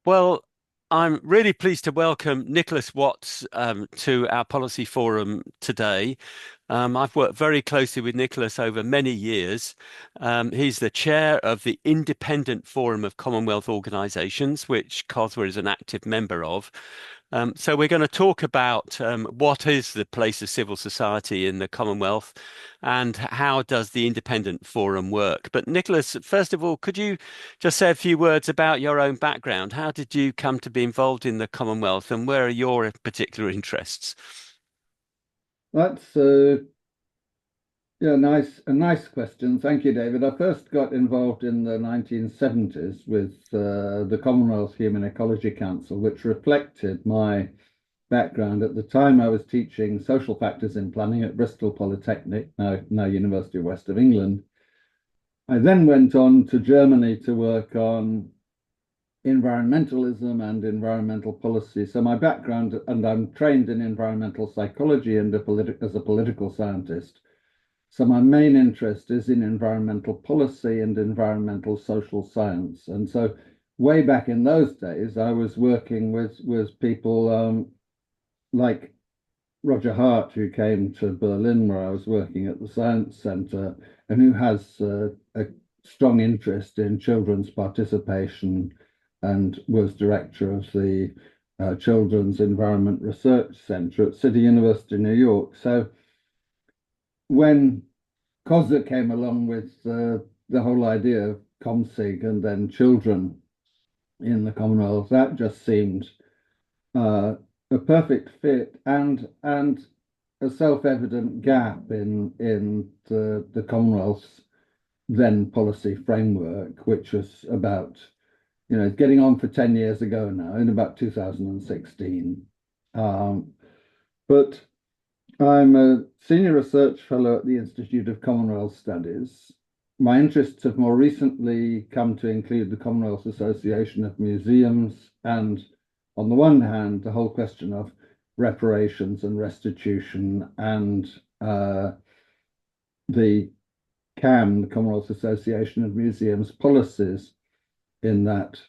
Well, I'm really pleased to welcome Nicholas Watts to our policy forum today. I've worked very closely with Nicholas over many years. He's the chair of the Independent Forum of Commonwealth Organisations, which COSW is an active member of. So we're going to talk about what is the place of civil society in the Commonwealth and how does the Independent Forum work. But Nicholas, first of all, could you just say a few words about your own background? How did you come to be involved in the Commonwealth and where are your particular interests? That's a nice question. Thank you, David. I first got involved in the 1970s with the Commonwealth Human Ecology Council, which reflected my background. At the time, I was teaching social factors in planning at Bristol Polytechnic, now University of West of England. I then went on to Germany to work on environmentalism and environmental policy. So my background, and I'm trained in environmental psychology and as a political scientist. So my main interest is in environmental policy and environmental social science. And so way back in those days, I was working with people like Roger Hart, who came to Berlin, where I was working at the Science Centre, and who has a strong interest in children's participation and was director of the Children's Environment Research Centre at City University, New York. So when COSW came along with the whole idea of ComSig and then children in the Commonwealth, that just seemed a perfect fit and a self-evident gap in the Commonwealth's then policy framework, which was about, getting on for 10 years ago now, in about 2016. But I'm a senior research fellow at the Institute of Commonwealth Studies. My interests have more recently come to include the Commonwealth Association of Museums and, on the one hand, the whole question of reparations and restitution and the CAM, the Commonwealth Association of Museums policies in that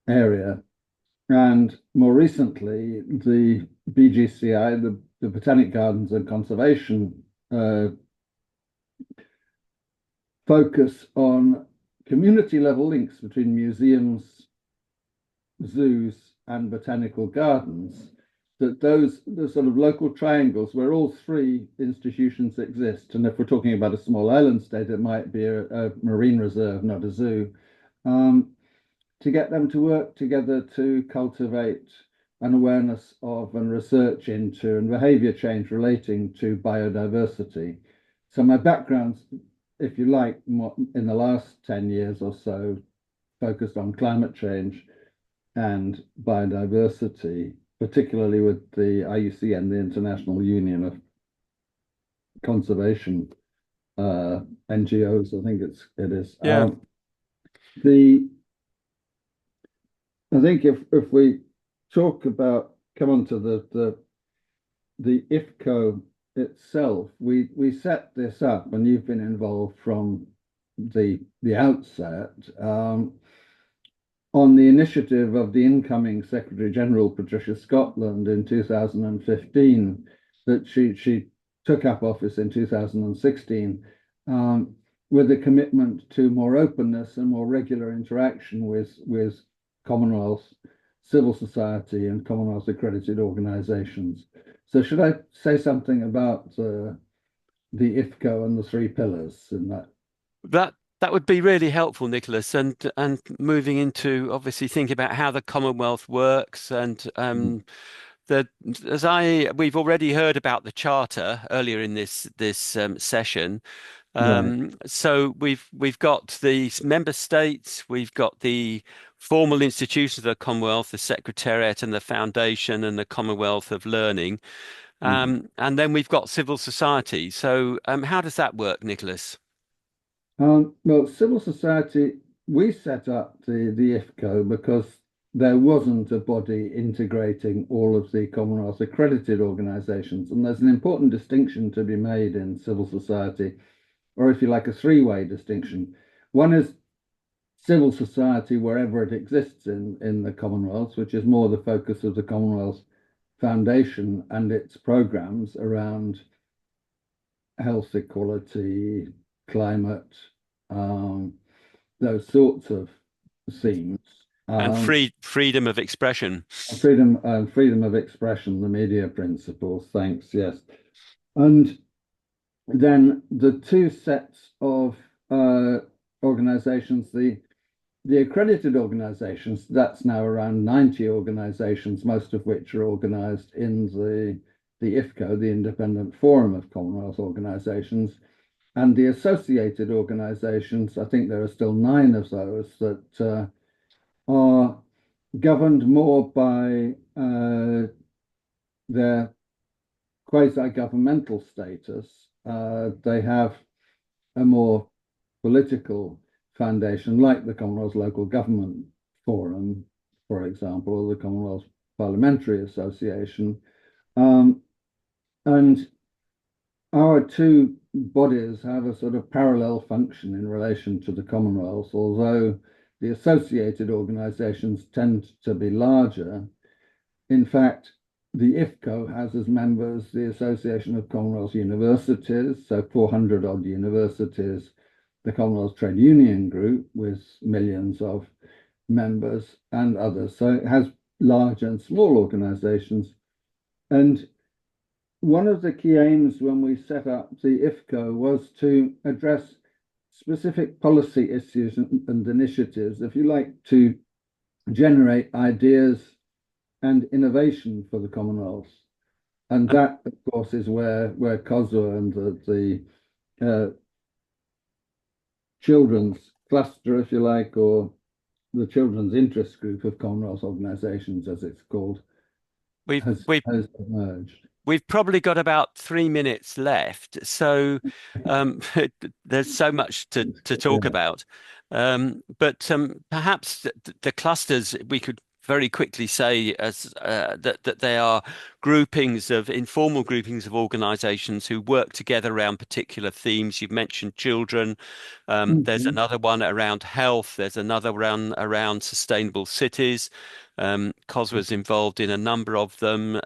area. And more recently, the BGCI, the Botanic Gardens and Conservation focus on community level links between museums, zoos, and botanical gardens, that the sort of local triangles where all three institutions exist. And if we're talking about a small island state, it might be a marine reserve, not a zoo. To get them to work together to cultivate an awareness of and research into and behavior change relating to biodiversity. So my background, if you like, in the last 10 years or so, focused on climate change and biodiversity, particularly with the IUCN, the International Union of Conservation NGOs, I think it is. Yeah. The I think if we come on to the IFCO itself, we set this up, and you've been involved from the outset, on the initiative of the incoming Secretary General Patricia Scotland in 2015, that she took up office in 2016. With a commitment to more openness and more regular interaction with Commonwealth, civil society, and Commonwealth accredited organisations. So, should I say something about the IFCO and the three pillars in that? That would be really helpful, Nicholas, and moving into obviously thinking about how the Commonwealth works and the as I we've already heard about the Charter earlier in this session. Right. So we've got the member states, we've got the formal institutions of the Commonwealth, the Secretariat and the Foundation and the Commonwealth of Learning, Mhm. and then we've got civil society. So how does that work, Nicholas? Well, civil society, we set up the IFCO because there wasn't a body integrating all of the Commonwealth accredited organisations. And there's an important distinction to be made in civil society, or if you like, a three-way distinction. One is civil society wherever it exists in the Commonwealth, which is more the focus of the Commonwealth Foundation and its programs around health equality, climate, um, those sorts of themes. And freedom of expression. Freedom of expression, the media principles. Thanks. Yes, and then the two sets of organizations, the accredited organizations, that's now around 90 organizations, most of which are organized in the IFCO, the Independent Forum of Commonwealth Organizations, and the associated organizations. I think there are still 9 of those that are governed more by their quasi-governmental status. They have a more political foundation, like the Commonwealth Local Government Forum, for example, or the Commonwealth Parliamentary Association. And our two bodies have a sort of parallel function in relation to the Commonwealth, although the associated organizations tend to be larger. In fact, the IFCO has as members the Association of Commonwealth Universities, so 400 odd universities, the Commonwealth Trade Union Group with millions of members and others. So it has large and small organizations. And one of the key aims when we set up the IFCO was to address specific policy issues and initiatives, if you like, to generate ideas and innovation for the Commonwealth. And that, of course, is where COSW and the children's cluster, if you like, or the children's interest group of Commonwealth organizations, as it's called, has emerged. We've probably got about 3 minutes left, so there's so much to talk about. But perhaps the clusters, we could very quickly say as that they are informal groupings of organisations who work together around particular themes. You've mentioned children. There's another one around health. There's another one around sustainable cities. COSW was involved in a number of them.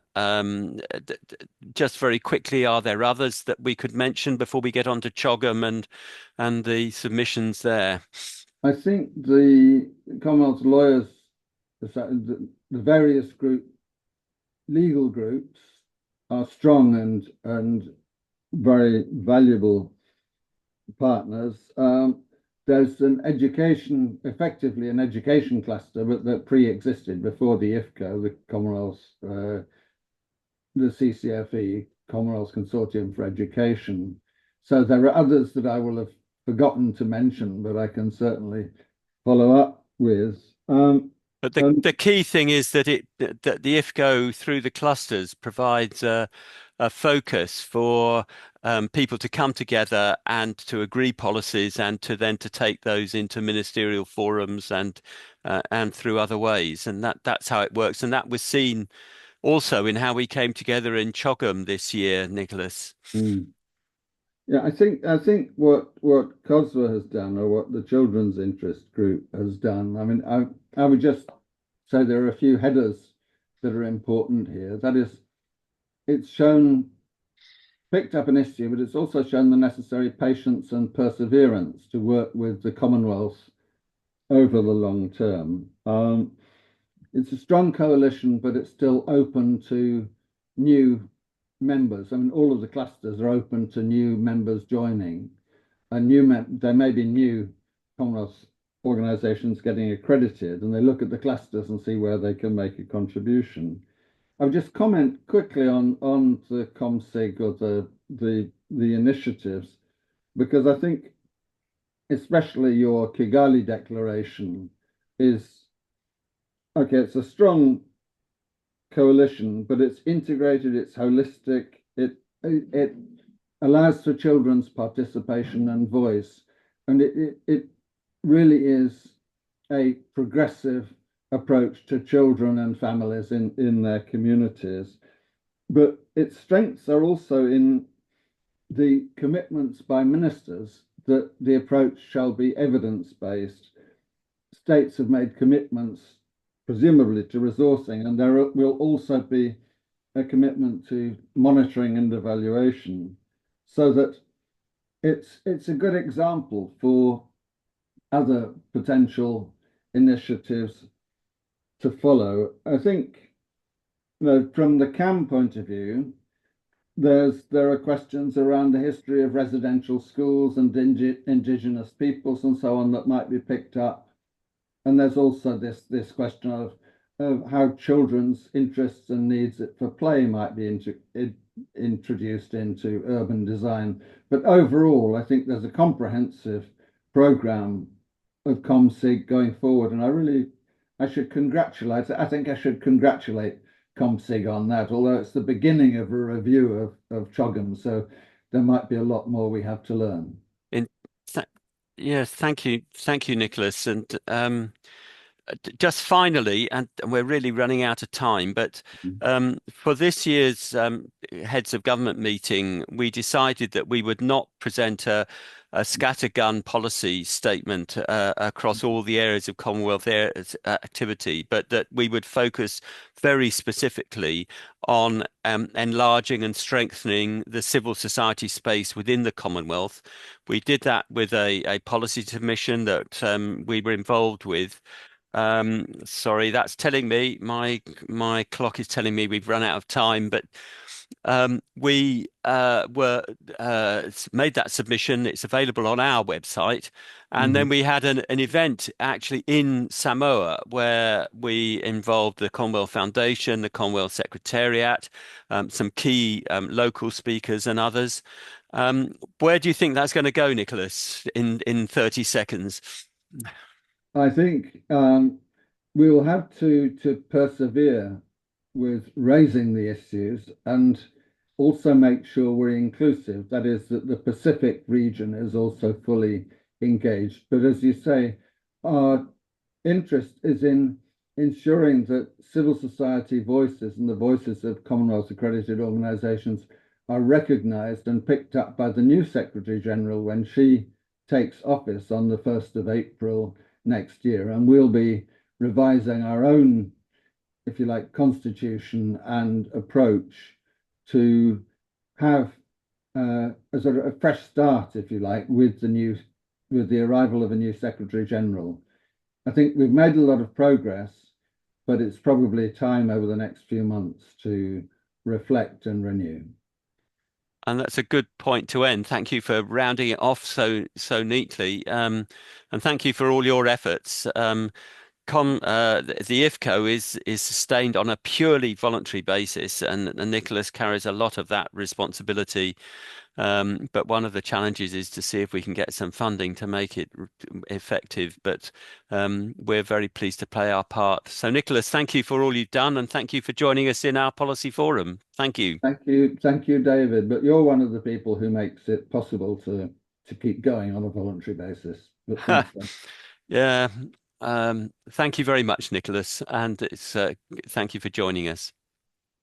Just very quickly, are there others that we could mention before we get on to CHOGM and the submissions there? I think the Commonwealth lawyers, the various legal groups are strong and very valuable partners. There's effectively an education cluster, but that pre-existed before the IFCO, the Commonwealth, the CCFE, Commonwealth Consortium for Education. So there are others that I will have forgotten to mention, but I can certainly follow up with. But the key thing is that the IFCO through the clusters provides a focus for people to come together and to agree policies and to take those into ministerial forums and through other ways, and that's how it works. And that was seen also in how we came together in CHOGM this year, Nicholas. Yeah, I think what COSW has done, or what the Children's Interest Group has done, I mean, I would just say there are a few headers that are important here. That is, it's picked up an issue, but it's also shown the necessary patience and perseverance to work with the Commonwealth over the long term. It's a strong coalition, but it's still open to new members. I mean, all of the clusters are open to new members joining, and there may be new Commonwealth organizations getting accredited, and they look at the clusters and see where they can make a contribution. I'll just comment quickly on the ComSig or the initiatives, because I think especially your Kigali Declaration is okay. It's a strong coalition, but it's integrated, it's holistic, it allows for children's participation and voice, and it really is a progressive approach to children and families in their communities. But its strengths are also in the commitments by ministers that the approach shall be evidence-based. states have made commitments, presumably to resourcing, and there will also be a commitment to monitoring and evaluation, so that it's a good example for other potential initiatives to follow. I think, from the CAM point of view, there are questions around the history of residential schools and indigenous peoples and so on that might be picked up. And there's also this question of how children's interests and needs for play might be introduced into urban design. But overall, I think there's a comprehensive program of ComSig going forward, and I think I should congratulate ComSig on that, although it's the beginning of a review of CHOGM, so there might be a lot more we have to learn. In th Yes, thank you, Nicholas. And just finally, and we're really running out of time, but for this year's heads of government meeting, we decided that we would not present a scattergun policy statement across all the areas of Commonwealth activity, but that we would focus very specifically on enlarging and strengthening the civil society space within the Commonwealth. We did that with a policy submission that we were involved with. Sorry, that's telling me my clock is telling me we've run out of time, but we were made that submission. It's available on our website, and then we had an event actually in Samoa where we involved the Commonwealth Foundation, the Commonwealth Secretariat, some key local speakers and others. Where do you think that's going to go, Nicholas, in 30 seconds? I think we will have to persevere with raising the issues and also make sure we're inclusive. That is, that the Pacific region is also fully engaged. But as you say, our interest is in ensuring that civil society voices and the voices of Commonwealth accredited organisations are recognised and picked up by the new Secretary General when she takes office on the 1st of April next year. And we'll be revising our own, if you like, constitution and approach to have a sort of a fresh start, if you like, with the arrival of a new Secretary General. I think we've made a lot of progress, but it's probably time over the next few months to reflect and renew. And that's a good point to end. Thank you for rounding it off so neatly, and thank you for all your efforts. The IFCO is sustained on a purely voluntary basis, and Nicholas carries a lot of that responsibility. But one of the challenges is to see if we can get some funding to make it effective. But we're very pleased to play our part. So, Nicholas, thank you for all you've done, and thank you for joining us in our policy forum. Thank you. Thank you, David. But you're one of the people who makes it possible to keep going on a voluntary basis. But thanks. Yeah. Thank you very much, Nicholas, and thank you for joining us.